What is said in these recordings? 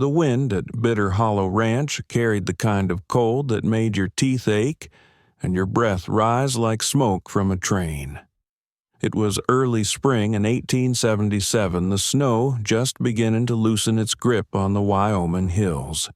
The wind at Bitter Hollow Ranch carried the kind of cold that made your teeth ache and your breath rise like smoke from a train. It was early spring in 1877, the snow just beginning to loosen its grip on the Wyoming hills.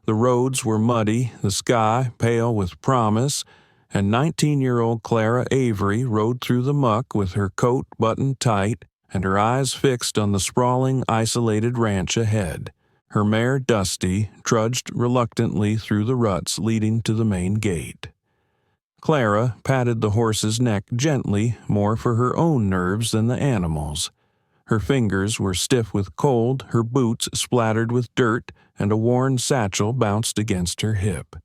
The roads were muddy, the sky pale with promise, and 19-year-old Clara Avery rode through the muck with her coat buttoned tight and her eyes fixed on the sprawling, isolated ranch ahead. Her mare, Dusty, trudged reluctantly through the ruts leading to the main gate. Clara patted the horse's neck gently, more for her own nerves than the animal's. Her fingers were stiff with cold, her boots splattered with dirt, and a worn satchel bounced against her hip.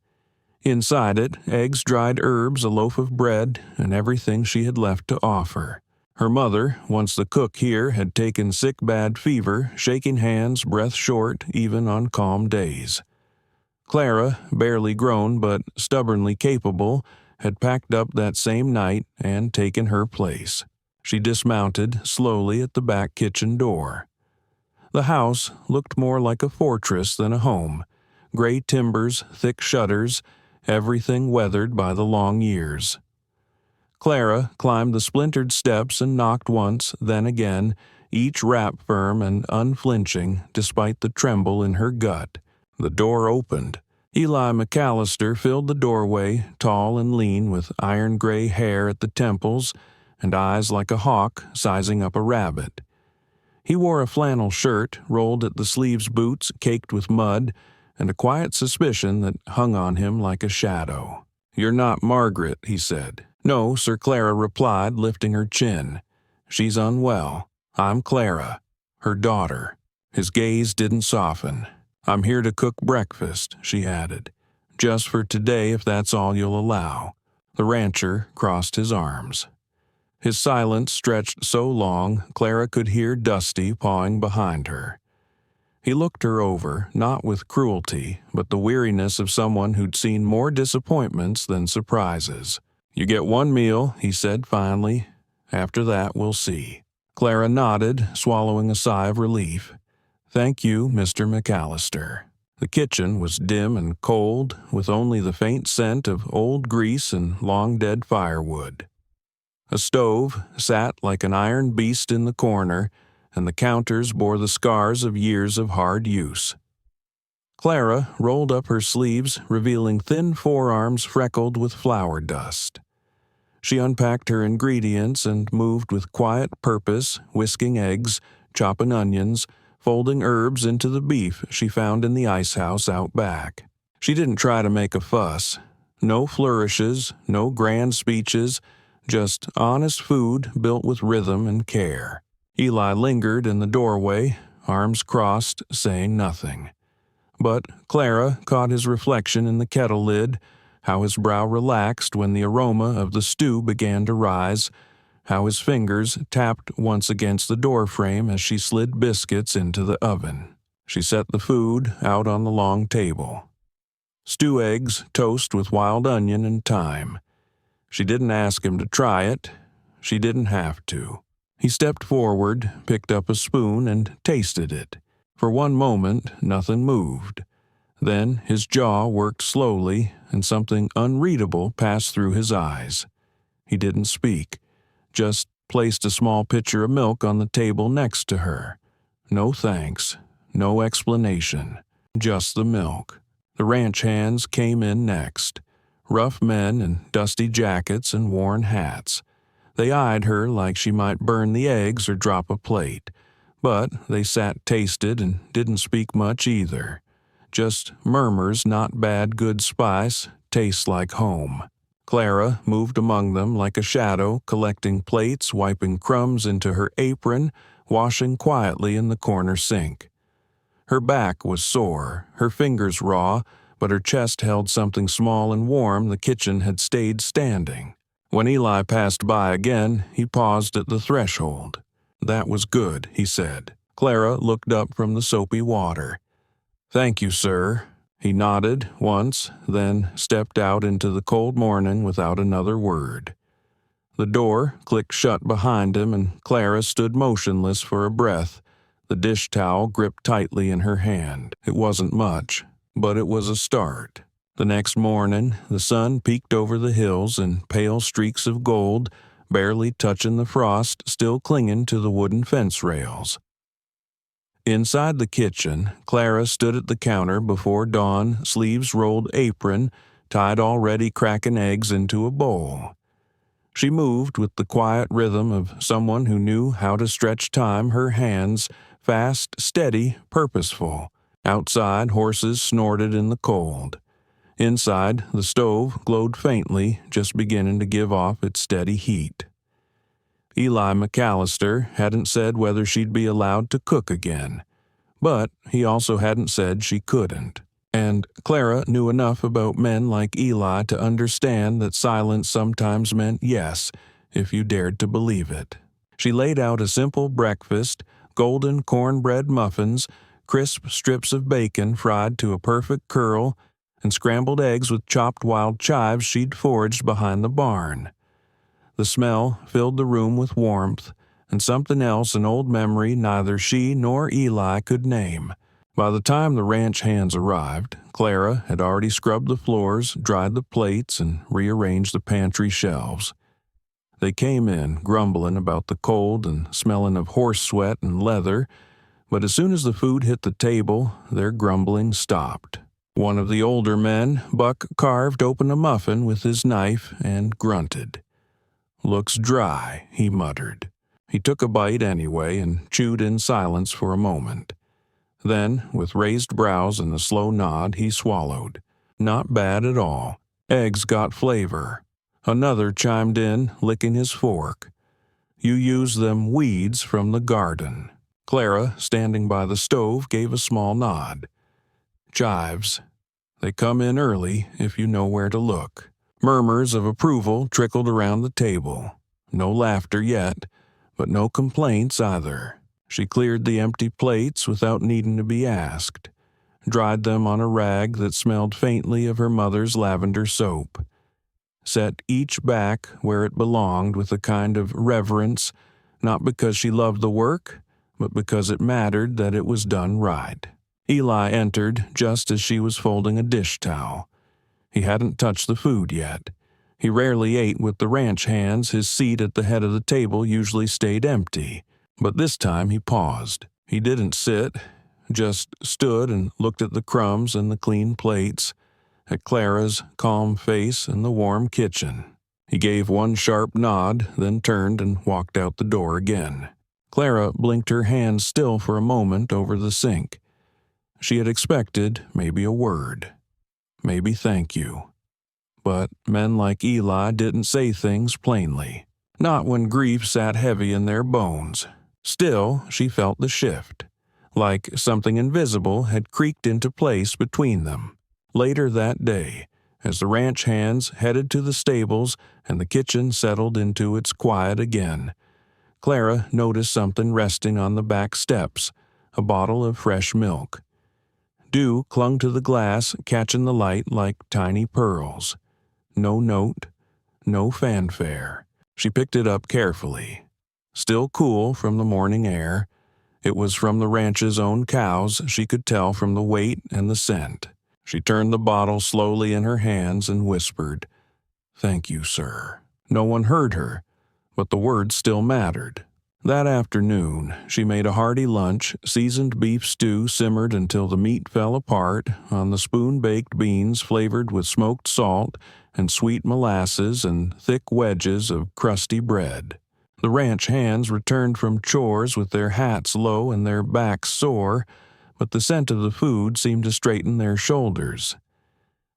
Inside it, eggs, dried herbs, a loaf of bread, and everything she had left to offer. Her mother, once the cook here, had taken sick bad fever, shaking hands, breath short, even on calm days. Clara, barely grown but stubbornly capable, had packed up that same night and taken her place. She dismounted slowly at the back kitchen door. The house looked more like a fortress than a home. Gray timbers, thick shutters, everything weathered by the long years. Clara climbed the splintered steps and knocked once, then again, each rap firm and unflinching despite the tremble in her gut. The door opened. Eli McAllister filled the doorway, tall and lean with iron-gray hair at the temples and eyes like a hawk sizing up a rabbit. He wore a flannel shirt, rolled at the sleeves boots caked with mud, and a quiet suspicion that hung on him like a shadow. "You're not Margaret," he said. "No," Sir Clara replied, lifting her chin. "She's unwell. I'm Clara, her daughter." His gaze didn't soften. "I'm here to cook breakfast," she added. "Just for today, if that's all you'll allow." The rancher crossed his arms. His silence stretched so long, Clara could hear Dusty pawing behind her. He looked her over, not with cruelty, but the weariness of someone who'd seen more disappointments than surprises. "You get one meal," he said finally. "After that, we'll see." Clara nodded, swallowing a sigh of relief. "Thank you, Mr. McAllister." The kitchen was dim and cold, with only the faint scent of old grease and long-dead firewood. A stove sat like an iron beast in the corner, and the counters bore the scars of years of hard use. Clara rolled up her sleeves, revealing thin forearms freckled with flour dust. She unpacked her ingredients and moved with quiet purpose, whisking eggs, chopping onions, folding herbs into the beef she found in the ice house out back. She didn't try to make a fuss. No flourishes, no grand speeches, just honest food built with rhythm and care. Eli lingered in the doorway, arms crossed, saying nothing. But Clara caught his reflection in the kettle lid, how his brow relaxed when the aroma of the stew began to rise, how his fingers tapped once against the doorframe as she slid biscuits into the oven. She set the food out on the long table. Stew eggs, toast with wild onion and thyme. She didn't ask him to try it. She didn't have to. He stepped forward, picked up a spoon, and tasted it. For one moment, nothing moved. Then his jaw worked slowly, and something unreadable passed through his eyes. He didn't speak, just placed a small pitcher of milk on the table next to her. No thanks, no explanation, just the milk. The ranch hands came in next. Rough men in dusty jackets and worn hats. They eyed her like she might burn the eggs or drop a plate, but they sat tasted and didn't speak much either. Just murmurs, not bad good spice, tastes like home. Clara moved among them like a shadow, collecting plates, wiping crumbs into her apron, washing quietly in the corner sink. Her back was sore, her fingers raw, but her chest held something small and warm the kitchen had stayed standing. When Eli passed by again, he paused at the threshold. "That was good," he said. Clara looked up from the soapy water. "Thank you, sir." He nodded once, then stepped out into the cold morning without another word. The door clicked shut behind him, and Clara stood motionless for a breath, the dish towel gripped tightly in her hand. It wasn't much, but it was a start. The next morning, the sun peeked over the hills in pale streaks of gold, barely touching the frost still clinging to the wooden fence rails. Inside the kitchen, Clara stood at the counter before Dawn, sleeves-rolled apron, tied already cracking eggs into a bowl. She moved with the quiet rhythm of someone who knew how to stretch time, her hands fast, steady, purposeful. Outside, horses snorted in the cold. Inside, the stove glowed faintly, just beginning to give off its steady heat. Eli McAllister hadn't said whether she'd be allowed to cook again, but he also hadn't said she couldn't. And Clara knew enough about men like Eli to understand that silence sometimes meant yes, if you dared to believe it. She laid out a simple breakfast, golden cornbread muffins, crisp strips of bacon fried to a perfect curl, and scrambled eggs with chopped wild chives she'd foraged behind the barn. The smell filled the room with warmth, and something else, an old memory neither she nor Eli could name. By the time the ranch hands arrived, Clara had already scrubbed the floors, dried the plates, and rearranged the pantry shelves. They came in, grumbling about the cold and smelling of horse sweat and leather, but as soon as the food hit the table, their grumbling stopped. One of the older men, Buck, carved open a muffin with his knife and grunted. "Looks dry," he muttered. He took a bite anyway and chewed in silence for a moment. Then, with raised brows and a slow nod, he swallowed. "Not bad at all. Eggs got flavor." Another chimed in, licking his fork. "You use them weeds from the garden." Clara, standing by the stove, gave a small nod. "Chives. They come in early if you know where to look." Murmurs of approval trickled around the table. No laughter yet, but no complaints either. She cleared the empty plates without needing to be asked, dried them on a rag that smelled faintly of her mother's lavender soap, set each back where it belonged with a kind of reverence, not because she loved the work, but because it mattered that it was done right. Eli entered just as she was folding a dish towel. He hadn't touched the food yet. He rarely ate with the ranch hands. His seat at the head of the table usually stayed empty. But this time he paused. He didn't sit, just stood and looked at the crumbs and the clean plates, at Clara's calm face and the warm kitchen. He gave one sharp nod, then turned and walked out the door again. Clara blinked her hands still for a moment over the sink. She had expected maybe a word, maybe thank you. But men like Eli didn't say things plainly, not when grief sat heavy in their bones. Still, she felt the shift, like something invisible had creaked into place between them. Later that day, as the ranch hands headed to the stables and the kitchen settled into its quiet again, Clara noticed something resting on the back steps, a bottle of fresh milk. Dew clung to the glass, catching the light like tiny pearls. No note, no fanfare. She picked it up carefully. Still cool from the morning air. It was from the ranch's own cows, she could tell from the weight and the scent. She turned the bottle slowly in her hands and whispered, "Thank you, sir." No one heard her, but the words still mattered. That afternoon, she made a hearty lunch. Seasoned beef stew simmered until the meat fell apart on the spoon-baked beans flavored with smoked salt and sweet molasses and thick wedges of crusty bread. The ranch hands returned from chores with their hats low and their backs sore, but the scent of the food seemed to straighten their shoulders.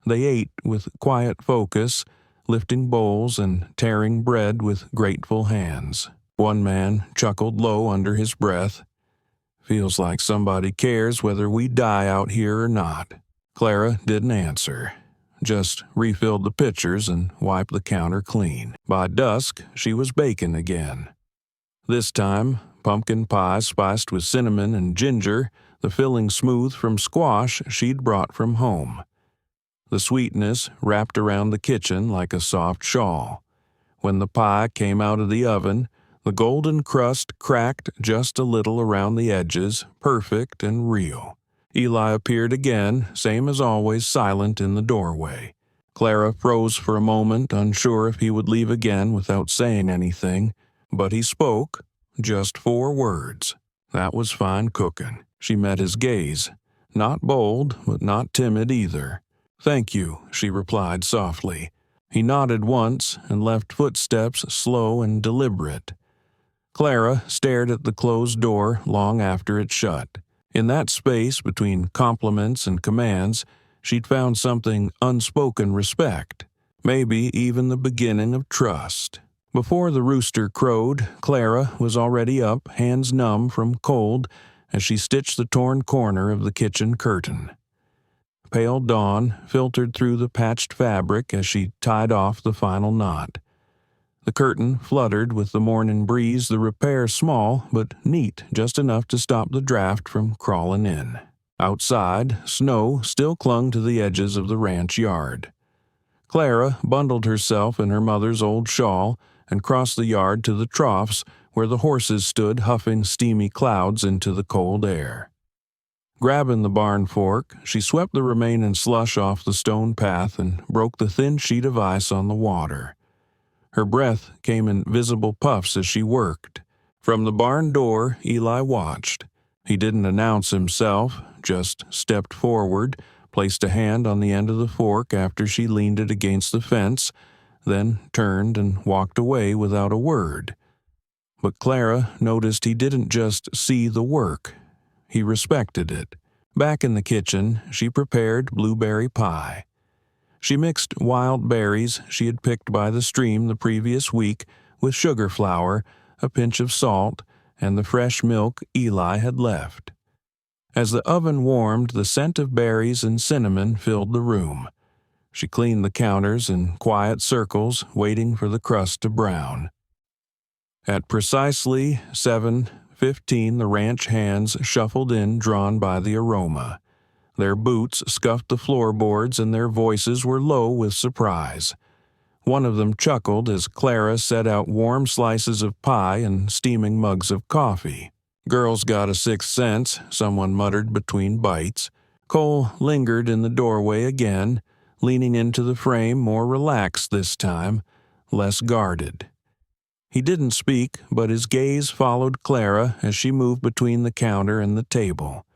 They ate with quiet focus, lifting bowls and tearing bread with grateful hands. One man chuckled low under his breath. "Feels like somebody cares whether we die out here or not." Clara didn't answer, just refilled the pitchers and wiped the counter clean. By dusk, she was baking again. This time, pumpkin pie spiced with cinnamon and ginger, the filling smooth from squash she'd brought from home. The sweetness wrapped around the kitchen like a soft shawl. When the pie came out of the oven, The golden crust cracked just a little around the edges, perfect and real. Eli appeared again, same as always, silent in the doorway. Clara froze for a moment, unsure if he would leave again without saying anything, but he spoke, just 4 words. That was fine cooking. She met his gaze. Not bold, but not timid either. "Thank you," she replied softly. He nodded once and left footsteps slow and deliberate. Clara stared at the closed door long after it shut. In that space between compliments and commands, she'd found something unspoken respect, maybe even the beginning of trust. Before the rooster crowed, Clara was already up, hands numb from cold, as she stitched the torn corner of the kitchen curtain. Pale dawn filtered through the patched fabric as she tied off the final knot. The curtain fluttered with the morning breeze, the repair small but neat, just enough to stop the draft from crawling in. Outside, snow still clung to the edges of the ranch yard. Clara bundled herself in her mother's old shawl and crossed the yard to the troughs where the horses stood huffing steamy clouds into the cold air. Grabbing the barn fork, she swept the remaining slush off the stone path and broke the thin sheet of ice on the water. Her breath came in visible puffs as she worked. From the barn door, Eli watched. He didn't announce himself, just stepped forward, placed a hand on the end of the fork after she leaned it against the fence, then turned and walked away without a word. But Clara noticed he didn't just see the work. He respected it. Back in the kitchen, she prepared blueberry pie. She mixed wild berries she had picked by the stream the previous week with sugar flour, a pinch of salt, and the fresh milk Eli had left. As the oven warmed, the scent of berries and cinnamon filled the room. She cleaned the counters in quiet circles, waiting for the crust to brown. At precisely 7:15, the ranch hands shuffled in, drawn by the aroma. Their boots scuffed the floorboards and their voices were low with surprise. One of them chuckled as Clara set out warm slices of pie and steaming mugs of coffee. "Girl's got a sixth sense," someone muttered between bites. Cole lingered in the doorway again, leaning into the frame, more relaxed this time, less guarded. He didn't speak, but his gaze followed Clara as she moved between the counter and the table.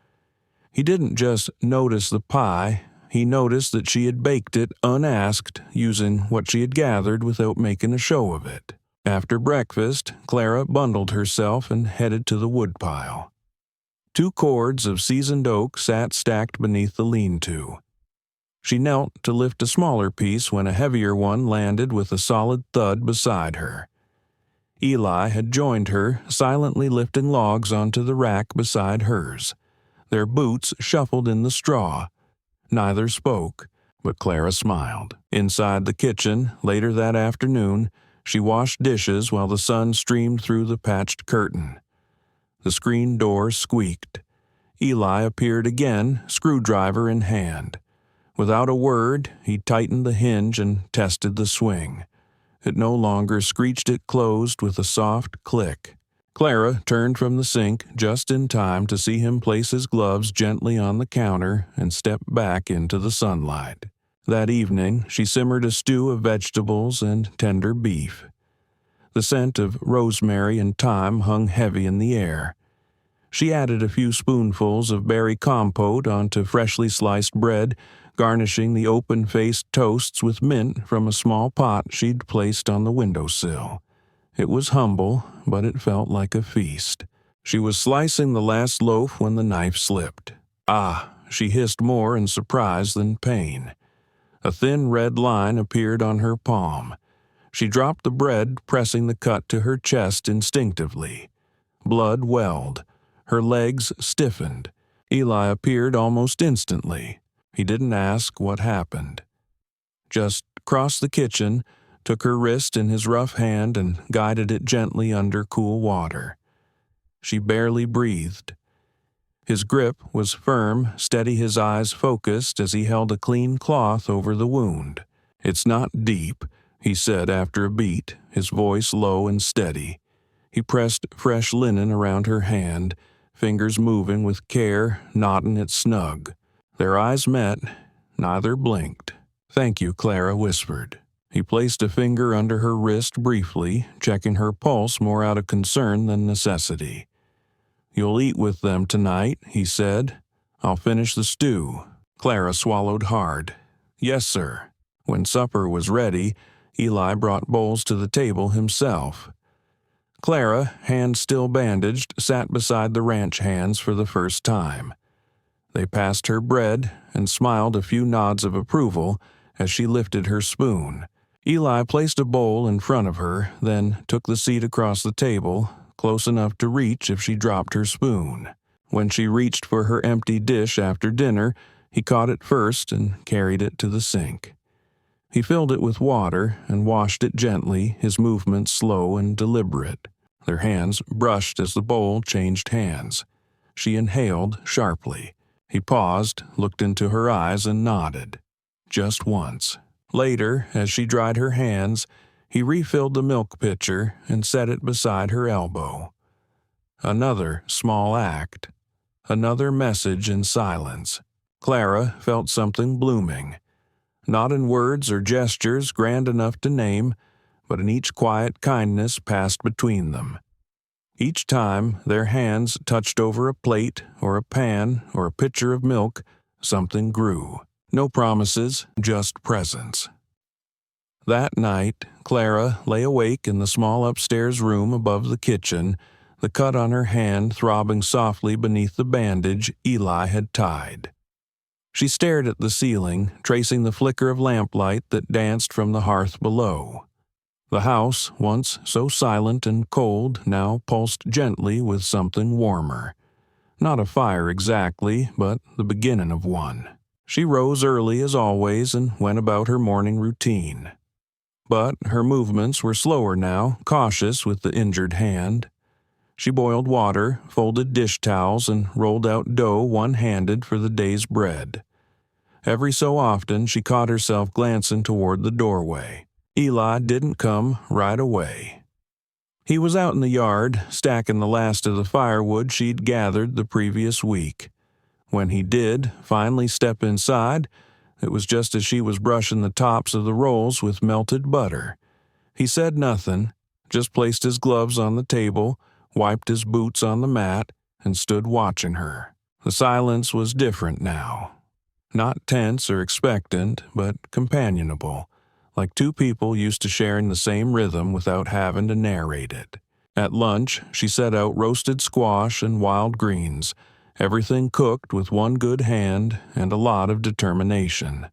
He didn't just notice the pie, he noticed that she had baked it unasked, using what she had gathered without making a show of it. After breakfast, Clara bundled herself and headed to the woodpile. 2 cords of seasoned oak sat stacked beneath the lean-to. She knelt to lift a smaller piece when a heavier one landed with a solid thud beside her. Eli had joined her, silently lifting logs onto the rack beside hers. Their boots shuffled in the straw. Neither spoke, but Clara smiled. Inside the kitchen, later that afternoon, she washed dishes while the sun streamed through the patched curtain. The screen door squeaked. Eli appeared again, screwdriver in hand. Without a word, he tightened the hinge and tested the swing. It no longer screeched, it closed with a soft click. Clara turned from the sink just in time to see him place his gloves gently on the counter and step back into the sunlight. That evening, she simmered a stew of vegetables and tender beef. The scent of rosemary and thyme hung heavy in the air. She added a few spoonfuls of berry compote onto freshly sliced bread, garnishing the open-faced toasts with mint from a small pot she'd placed on the windowsill. It was humble, but it felt like a feast. She was slicing the last loaf when the knife slipped. "Ah!" She hissed more in surprise than pain. A thin red line appeared on her palm. She dropped the bread, pressing the cut to her chest instinctively. Blood welled. Her legs stiffened. Eli appeared almost instantly. He didn't ask what happened. Just crossed the kitchen, took her wrist in his rough hand and guided it gently under cool water. She barely breathed. His grip was firm, steady, his eyes focused as he held a clean cloth over the wound. "It's not deep," he said after a beat, his voice low and steady. He pressed fresh linen around her hand, fingers moving with care, knotting it snug. Their eyes met. Neither blinked. "Thank you," Clara whispered. He placed a finger under her wrist briefly, checking her pulse more out of concern than necessity. "You'll eat with them tonight," he said. "I'll finish the stew." Clara swallowed hard. "Yes, sir." When supper was ready, Eli brought bowls to the table himself. Clara, hands still bandaged, sat beside the ranch hands for the first time. They passed her bread and smiled a few nods of approval as she lifted her spoon. Eli placed a bowl in front of her, then took the seat across the table, close enough to reach if she dropped her spoon. When she reached for her empty dish after dinner, he caught it first and carried it to the sink. He filled it with water and washed it gently, his movements slow and deliberate. Their hands brushed as the bowl changed hands. She inhaled sharply. He paused, looked into her eyes, and nodded. Just once. Later, as she dried her hands, he refilled the milk pitcher and set it beside her elbow. Another small act. Another message in silence. Clara felt something blooming. Not in words or gestures grand enough to name, but in each quiet kindness passed between them. Each time their hands touched over a plate or a pan or a pitcher of milk, something grew. No promises, just presence. That night, Clara lay awake in the small upstairs room above the kitchen, the cut on her hand throbbing softly beneath the bandage Eli had tied. She stared at the ceiling, tracing the flicker of lamplight that danced from the hearth below. The house, once so silent and cold, now pulsed gently with something warmer. Not a fire exactly, but the beginning of one. She rose early as always and went about her morning routine. But her movements were slower now, cautious with the injured hand. She boiled water, folded dish towels, and rolled out dough one-handed for the day's bread. Every so often she caught herself glancing toward the doorway. Eli didn't come right away. He was out in the yard, stacking the last of the firewood she'd gathered the previous week. When he did finally step inside, it was just as she was brushing the tops of the rolls with melted butter. He said nothing, just placed his gloves on the table, wiped his boots on the mat, and stood watching her. The silence was different now. Not tense or expectant, but companionable, like two people used to sharing the same rhythm without having to narrate it. At lunch, she set out roasted squash and wild greens, everything cooked with one good hand and a lot of determination.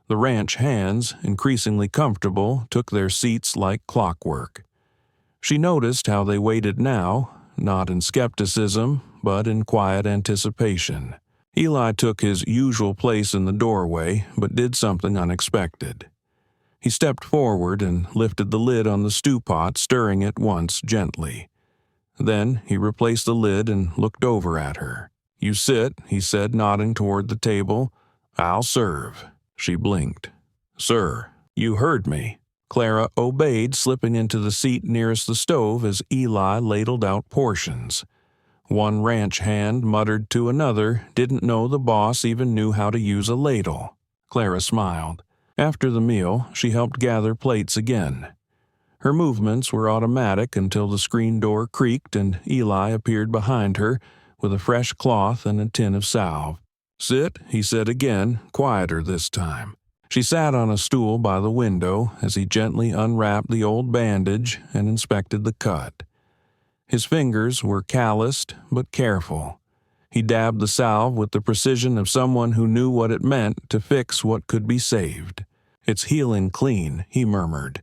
The ranch hands, increasingly comfortable, took their seats like clockwork. She noticed how they waited now, not in skepticism, but in quiet anticipation. Eli took his usual place in the doorway, but did something unexpected. He stepped forward and lifted the lid on the stew pot, stirring it once gently. Then he replaced the lid and looked over at her. "You sit," he said, nodding toward the table. "I'll serve." She blinked. "Sir, you heard me." Clara obeyed, slipping into the seat nearest the stove as Eli ladled out portions. One ranch hand muttered to another, didn't know the boss even knew how to use a ladle. Clara smiled. After the meal, she helped gather plates again. Her movements were automatic until the screen door creaked and Eli appeared behind her with a fresh cloth and a tin of salve. "Sit," he said again, quieter this time. She sat on a stool by the window as he gently unwrapped the old bandage and inspected the cut. His fingers were calloused but careful. He dabbed the salve with the precision of someone who knew what it meant to fix what could be saved. "It's healing clean," he murmured,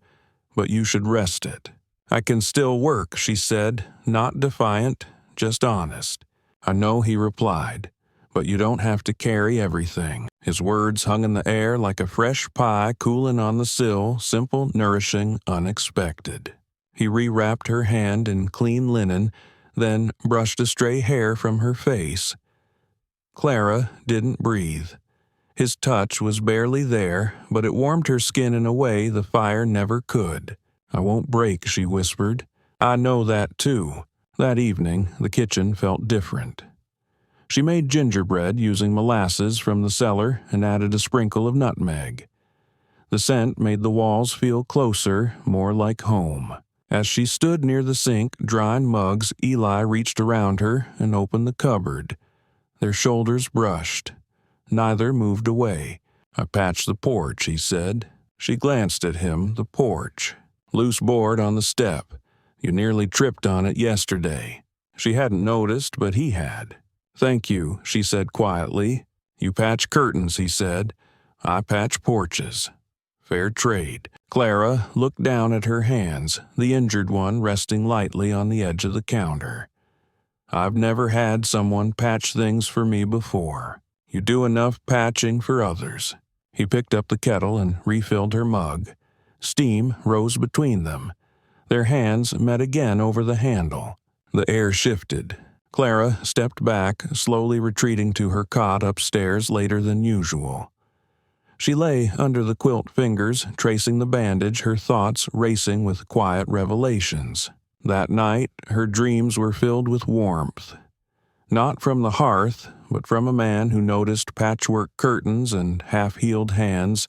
"but you should rest it." "I can still work," she said, not defiant, just honest. "I know," he replied, "but you don't have to carry everything." His words hung in the air like a fresh pie cooling on the sill, simple, nourishing, unexpected. He rewrapped her hand in clean linen, then brushed a stray hair from her face. Clara didn't breathe. His touch was barely there, but it warmed her skin in a way the fire never could. "I won't break," she whispered. I know that too. That evening, the kitchen felt different. She made gingerbread using molasses from the cellar and added a sprinkle of nutmeg. The scent made the walls feel closer, more like home. As she stood near the sink drying mugs, Eli reached around her and opened the cupboard. Their shoulders brushed. Neither moved away. I patched the porch, he said. She glanced at him, the porch. Loose board on the step. You nearly tripped on it yesterday. She hadn't noticed, but he had. Thank you, she said quietly. You patch curtains, he said. I patch porches. Fair trade. Clara looked down at her hands, the injured one resting lightly on the edge of the counter. I've never had someone patch things for me before. You do enough patching for others. He picked up the kettle and refilled her mug. Steam rose between them. Their hands met again over the handle. The air shifted. Clara stepped back, slowly retreating to her cot upstairs later than usual. She lay under the quilt fingers, tracing the bandage, her thoughts racing with quiet revelations. That night, her dreams were filled with warmth. Not from the hearth, but from a man who noticed patchwork curtains and half-healed hands,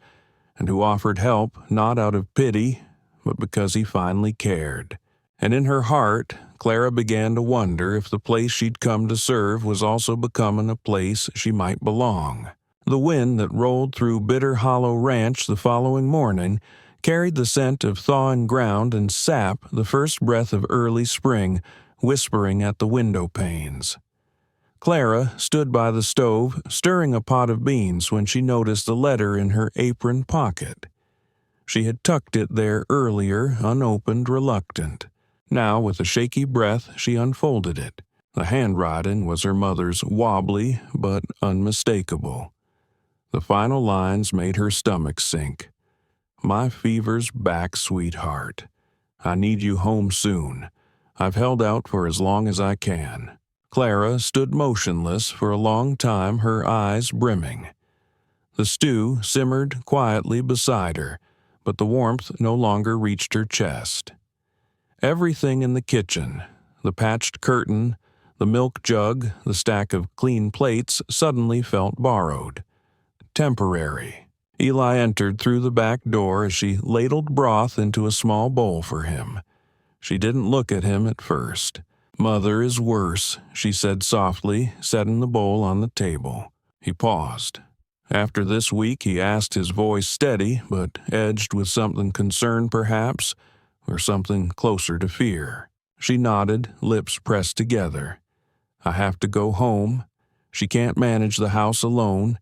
and who offered help not out of pity, but because he finally cared. And in her heart, Clara began to wonder if the place she'd come to serve was also becoming a place she might belong. The wind that rolled through Bitter Hollow Ranch the following morning carried the scent of thawing ground and sap, the first breath of early spring, whispering at the window panes. Clara stood by the stove, stirring a pot of beans when she noticed the letter in her apron pocket. She had tucked it there earlier, unopened, reluctant. Now, with a shaky breath, she unfolded it. The handwriting was her mother's, wobbly but unmistakable. The final lines made her stomach sink. My fever's back, sweetheart. I need you home soon. I've held out for as long as I can. Clara stood motionless for a long time, her eyes brimming. The stew simmered quietly beside her, but the warmth no longer reached her chest. Everything in the kitchen, the patched curtain, the milk jug, the stack of clean plates, suddenly felt borrowed. Temporary. Eli entered through the back door as she ladled broth into a small bowl for him. She didn't look at him at first. Mother is worse, she said softly, setting the bowl on the table. He paused. After this week, he asked, his voice steady, but edged with something concerned perhaps, or something closer to fear. She nodded, lips pressed together. I have to go home. She can't manage the house alone,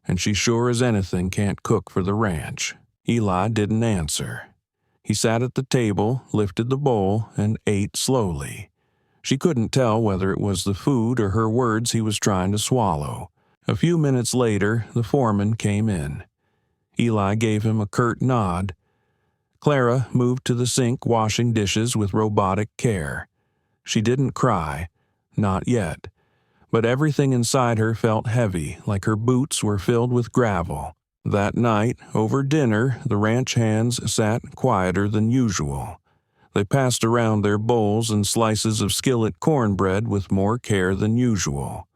and she sure as anything can't cook for the ranch. Eli didn't answer. He sat at the table, lifted the bowl, and ate slowly. She couldn't tell whether it was the food or her words he was trying to swallow. A few minutes later, the foreman came in. Eli gave him a curt nod. Clara moved to the sink, washing dishes with robotic care. She didn't cry, not yet, but everything inside her felt heavy, like her boots were filled with gravel. That night, over dinner, the ranch hands sat quieter than usual. They passed around their bowls and slices of skillet cornbread with more care than usual.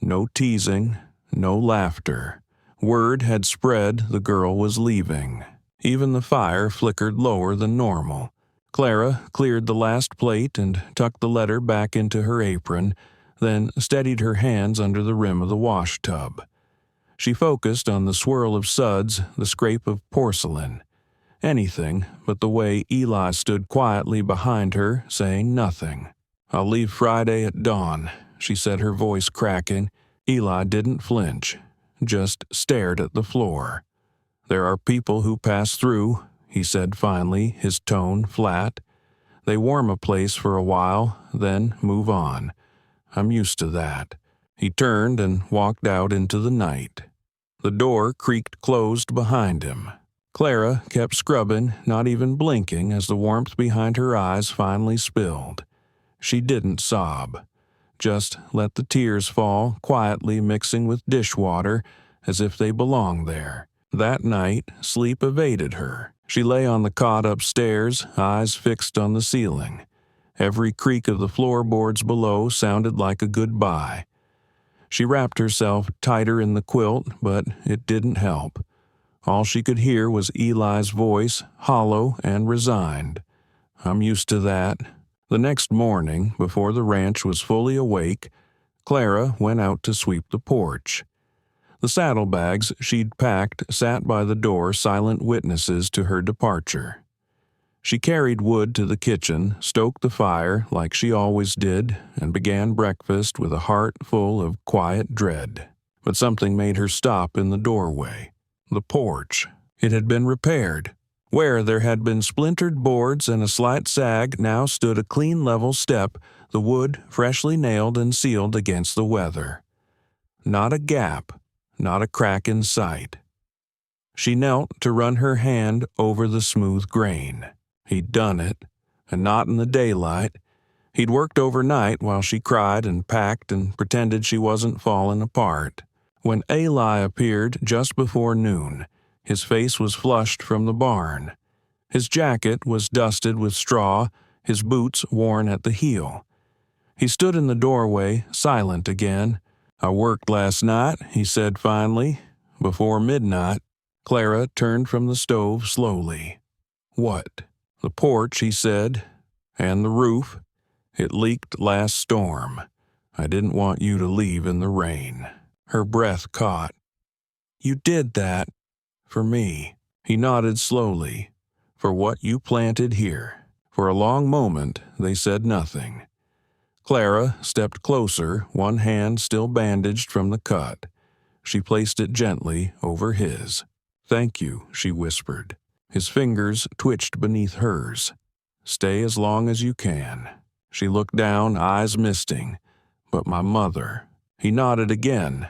No teasing, no laughter. Word had spread the girl was leaving. Even the fire flickered lower than normal. Clara cleared the last plate and tucked the letter back into her apron, then steadied her hands under the rim of the wash tub. She focused on the swirl of suds, the scrape of porcelain. Anything but the way Eli stood quietly behind her, saying nothing. I'll leave Friday at dawn, she said, her voice cracking. Eli didn't flinch, just stared at the floor. There are people who pass through, he said finally, his tone flat. They warm a place for a while, then move on. I'm used to that. He turned and walked out into the night. The door creaked closed behind him. Clara kept scrubbing, not even blinking, as the warmth behind her eyes finally spilled. She didn't sob. Just let the tears fall, quietly mixing with dishwater, as if they belonged there. That night, sleep evaded her. She lay on the cot upstairs, eyes fixed on the ceiling. Every creak of the floorboards below sounded like a goodbye. She wrapped herself tighter in the quilt, but it didn't help. All she could hear was Eli's voice, hollow and resigned. "I'm used to that." The next morning, before the ranch was fully awake, Clara went out to sweep the porch. The saddlebags she'd packed sat by the door, silent witnesses to her departure. She carried wood to the kitchen, stoked the fire like she always did, and began breakfast with a heart full of quiet dread. But something made her stop in the doorway. The porch. It had been repaired. Where there had been splintered boards and a slight sag now stood a clean level step, the wood freshly nailed and sealed against the weather. Not a gap, not a crack in sight. She knelt to run her hand over the smooth grain. He'd done it, and not in the daylight. He'd worked overnight while she cried and packed and pretended she wasn't falling apart. When Eli appeared just before noon, his face was flushed from the barn. His jacket was dusted with straw, his boots worn at the heel. He stood in the doorway, silent again. "I worked last night," he said finally. "Before midnight." Clara turned from the stove slowly. "What?" "The porch," he said. "And the roof. It leaked last storm. I didn't want you to leave in the rain." Her breath caught. "You did that for me." He nodded slowly. "For what you planted here." For a long moment they said nothing. Clara stepped closer, one hand still bandaged from the cut. She placed it gently over his. "Thank you," she whispered. His fingers twitched beneath hers. "Stay as long as you can." She looked down, eyes misting. "But my mother." He nodded again.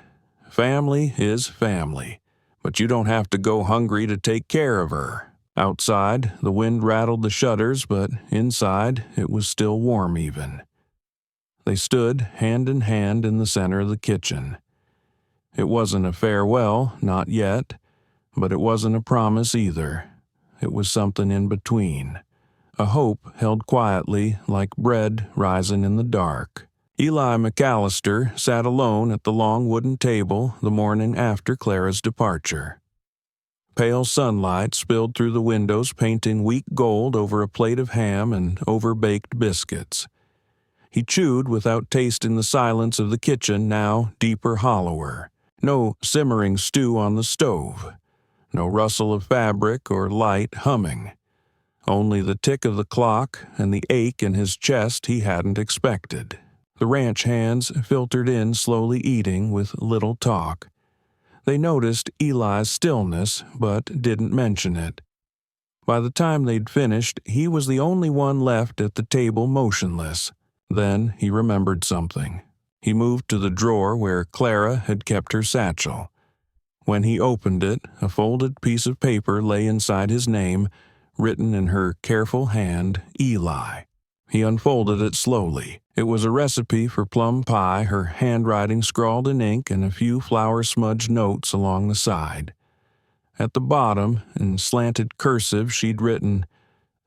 "Family is family, but you don't have to go hungry to take care of her." Outside, the wind rattled the shutters, but inside it was still warm even. They stood hand in hand in the center of the kitchen. It wasn't a farewell, not yet, but it wasn't a promise either. It was something in between. A hope held quietly like bread rising in the dark. Eli McAllister sat alone at the long wooden table the morning after Clara's departure. Pale sunlight spilled through the windows, painting weak gold over a plate of ham and over-baked biscuits. He chewed without taste in the silence of the kitchen, now deeper, hollower. No simmering stew on the stove. No rustle of fabric or light humming. Only the tick of the clock and the ache in his chest he hadn't expected. The ranch hands filtered in, slowly eating with little talk. They noticed Eli's stillness, but didn't mention it. By the time they'd finished, he was the only one left at the table motionless. Then he remembered something. He moved to the drawer where Clara had kept her satchel. When he opened it, a folded piece of paper lay inside his name, written in her careful hand, Eli. He unfolded it slowly. It was a recipe for plum pie, her handwriting scrawled in ink and a few flour-smudged notes along the side. At the bottom, in slanted cursive, she'd written,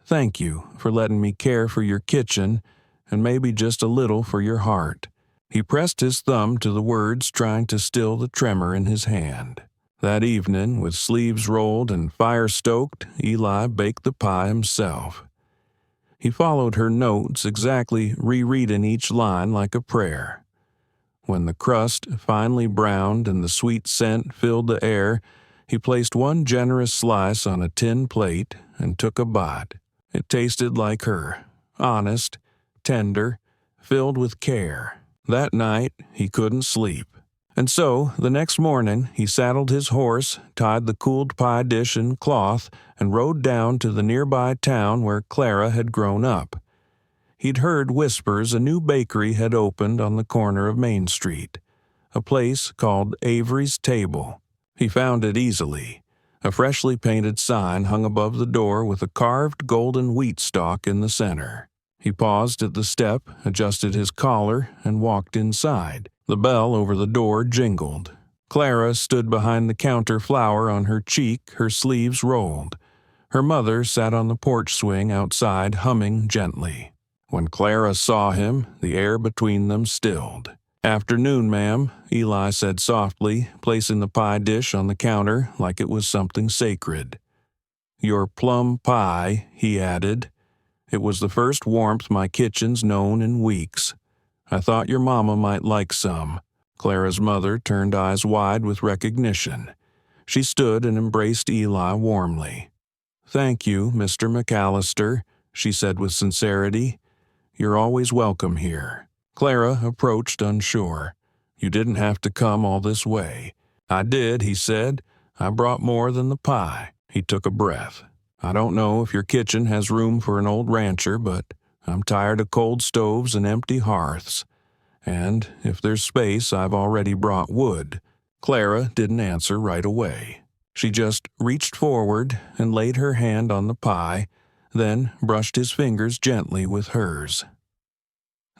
"Thank you for letting me care for your kitchen, and maybe just a little for your heart." He pressed his thumb to the words, trying to still the tremor in his hand. That evening, with sleeves rolled and fire stoked, Eli baked the pie himself. He followed her notes, exactly rereading each line like a prayer. When the crust finally browned and the sweet scent filled the air, he placed one generous slice on a tin plate and took a bite. It tasted like her, honest, tender, filled with care. That night, he couldn't sleep. And so, the next morning, he saddled his horse, tied the cooled pie dish in cloth, and rode down to the nearby town where Clara had grown up. He'd heard whispers a new bakery had opened on the corner of Main Street, a place called Avery's Table. He found it easily. A freshly painted sign hung above the door with a carved golden wheat stalk in the center. He paused at the step, adjusted his collar, and walked inside. The bell over the door jingled. Clara stood behind the counter, flour on her cheek, her sleeves rolled. Her mother sat on the porch swing outside, humming gently. When Clara saw him, the air between them stilled. "Afternoon, ma'am," Eli said softly, placing the pie dish on the counter like it was something sacred. "Your plum pie," he added. "It was the first warmth my kitchen's known in weeks. I thought your mama might like some." Clara's mother turned eyes wide with recognition. She stood and embraced Eli warmly. "Thank you, Mr. McAllister," she said with sincerity. "You're always welcome here." Clara approached unsure. "You didn't have to come all this way." "I did," he said. "I brought more than the pie." He took a breath. "I don't know if your kitchen has room for an old rancher, but I'm tired of cold stoves and empty hearths. And if there's space, I've already brought wood." Clara didn't answer right away. She just reached forward and laid her hand on the pie, then brushed his fingers gently with hers.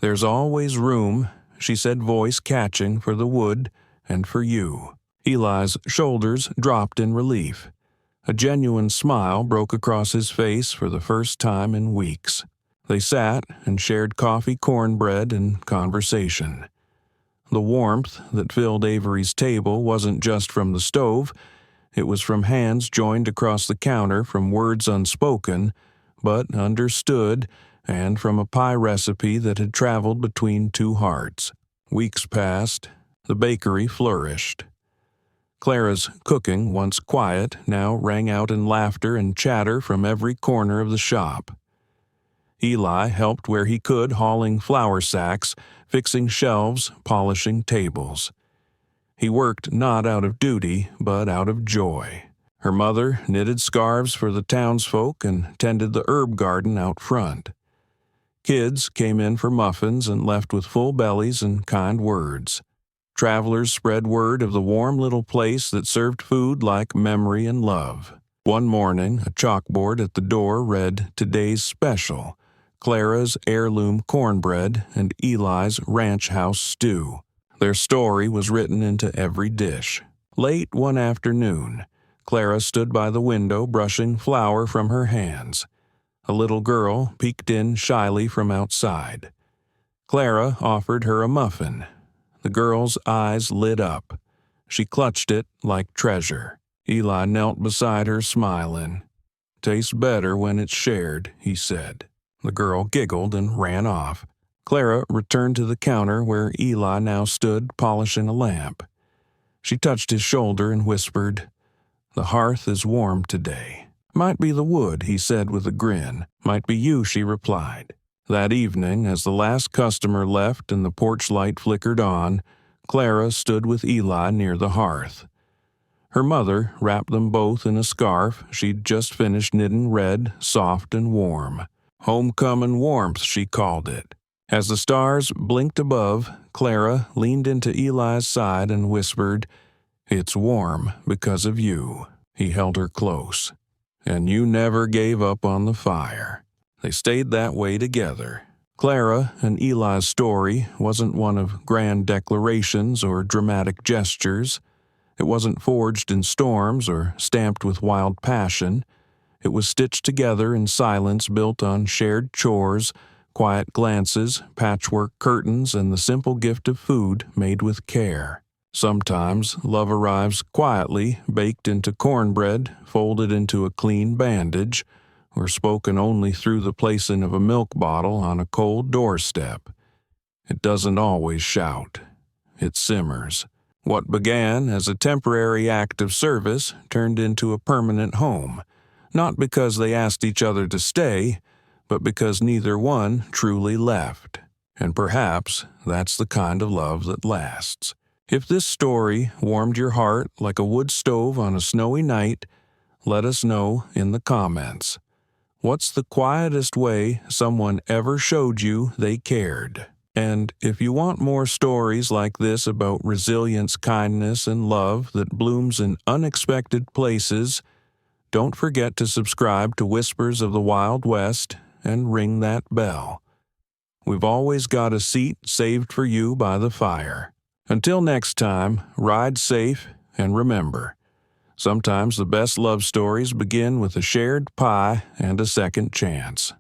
"There's always room," she said, voice catching, "for the wood and for you." Eli's shoulders dropped in relief. A genuine smile broke across his face for the first time in weeks. They sat and shared coffee, cornbread, and conversation. The warmth that filled Avery's table wasn't just from the stove. It was from hands joined across the counter, from words unspoken, but understood, and from a pie recipe that had traveled between two hearts. Weeks passed. The bakery flourished. Clara's cooking, once quiet, now rang out in laughter and chatter from every corner of the shop. Eli helped where he could, hauling flour sacks, fixing shelves, polishing tables. He worked not out of duty, but out of joy. Her mother knitted scarves for the townsfolk and tended the herb garden out front. Kids came in for muffins and left with full bellies and kind words. Travelers spread word of the warm little place that served food like memory and love. One morning, a chalkboard at the door read, "Today's special: Clara's heirloom cornbread and Eli's ranch house stew." Their story was written into every dish. Late one afternoon, Clara stood by the window brushing flour from her hands. A little girl peeked in shyly from outside. Clara offered her a muffin. The girl's eyes lit up. She clutched it like treasure. Eli knelt beside her, smiling. "Tastes better when it's shared," he said. The girl giggled and ran off. Clara returned to the counter where Eli now stood polishing a lamp. She touched his shoulder and whispered, "The hearth is warm today." "Might be the wood," he said with a grin. "Might be you," she replied. That evening, as the last customer left and the porch light flickered on, Clara stood with Eli near the hearth. Her mother wrapped them both in a scarf she'd just finished knitting red, soft and warm. "Homecoming warmth," she called it. As the stars blinked above, Clara leaned into Eli's side and whispered, "It's warm because of you." He held her close. "And you never gave up on the fire." They stayed that way together. Clara and Eli's story wasn't one of grand declarations or dramatic gestures. It wasn't forged in storms or stamped with wild passion. It was stitched together in silence built on shared chores, quiet glances, patchwork curtains, and the simple gift of food made with care. Sometimes love arrives quietly, baked into cornbread, folded into a clean bandage, or spoken only through the placing of a milk bottle on a cold doorstep. It doesn't always shout. It simmers. What began as a temporary act of service turned into a permanent home, not because they asked each other to stay, but because neither one truly left. And perhaps that's the kind of love that lasts. If this story warmed your heart like a wood stove on a snowy night, let us know in the comments. What's the quietest way someone ever showed you they cared? And if you want more stories like this about resilience, kindness, and love that blooms in unexpected places, don't forget to subscribe to Whispers of the Wild West and ring that bell. We've always got a seat saved for you by the fire. Until next time, ride safe and remember, sometimes the best love stories begin with a shared pie and a second chance.